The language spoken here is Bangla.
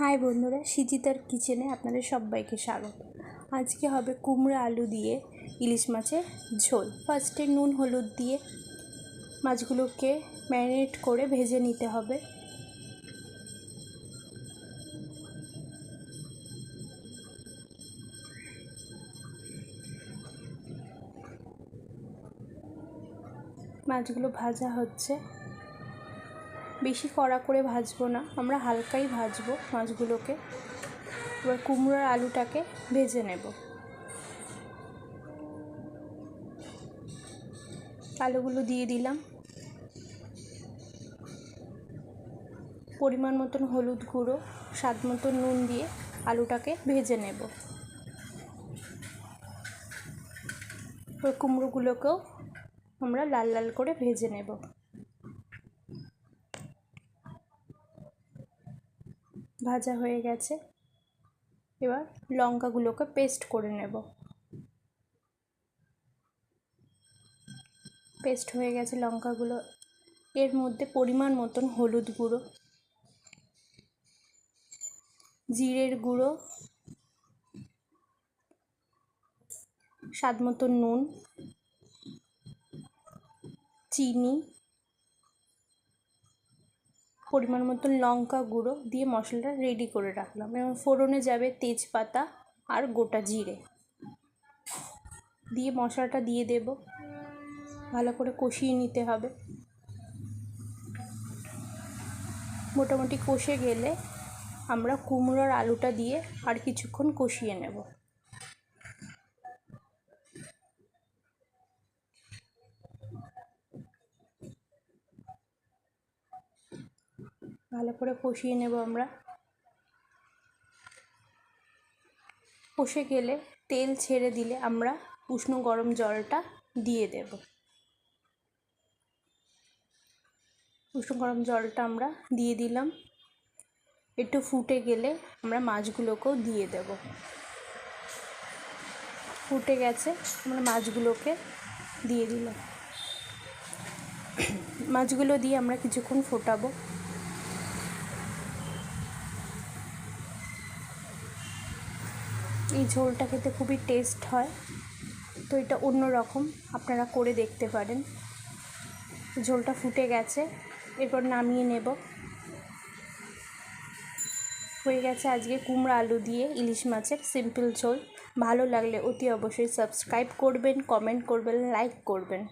হাই বন্ধুরা, সিজিতার কিচেনে আপনাদের সবাইকে স্বাগত। আজকে হবে কুমড়ো আলু দিয়ে ইলিশ মাছের ঝোল। ফার্স্টে নুন হলুদ দিয়ে মাছগুলোকে ম্যারিনেট করে ভেজে নিতে হবে। মাছগুলো ভাজা হচ্ছে, বেশি কড়া করে ভাজবো না, আমরা হালকাই ভাজবো মাছগুলোকে। এবার কুমড়োর আলুটাকে ভেজে নেব। আলুগুলো দিয়ে দিলাম, পরিমাণ মতন হলুদ গুঁড়ো, স্বাদ মতন নুন দিয়ে আলুটাকে ভেজে নেব। ওই কুমড়োগুলোকেও আমরা লাল লাল করে ভেজে নেব। ভাজা হয়ে গেছে, এবার লঙ্কাগুলোকে পেস্ট করে নেব। পেস্ট হয়ে গেছে লঙ্কাগুলো। এর মধ্যে পরিমাণ মতন হলুদ গুঁড়ো, জিরের গুঁড়ো, স্বাদ মতন নুন, চিনি, পরিমাণ মতন লঙ্কা গুঁড়ো দিয়ে মশলাটা রেডি করে রাখলাম। এবং ফোড়নে যাবে তেজপাতা আর গোটা জিরে দিয়ে মশলাটা দিয়ে দেব। ভালো করে কষিয়ে নিতে হবে। মোটামুটি কষে গেলে আমরা কুমড়োর আলুটা দিয়ে আর কিছুক্ষণ কষিয়ে নেব। ভালো করে কষিয়ে নেব আমরা। কষে গেলে তেল ছেড়ে দিলে আমরা উষ্ণ গরম জলটা দিয়ে দেব। উষ্ণ গরম জলটা আমরা দিয়ে দিলাম। একটু ফুটে গেলে আমরা মাছগুলোকেও দিয়ে দেব। ফুটে গেছে, আমরা মাছগুলোকে দিয়ে দিলাম। মাছগুলো দিয়ে আমরা কিছুক্ষণ ফোটাবো। এই ঝোলটা খেতে খুবই টেস্ট হয়, তো এটা অন্য রকম আপনারা করে দেখতে পারেন। ঝোলটা ফুটে গেছে, এরপর নামিয়ে নেব। হয়ে গেছে আজকে কুমড়ো আলু দিয়ে ইলিশ মাছের সিম্পল ঝোল। ভালো লাগলে অতি অবশ্যই সাবস্ক্রাইব করবেন, কমেন্ট করবেন, লাইক করবেন।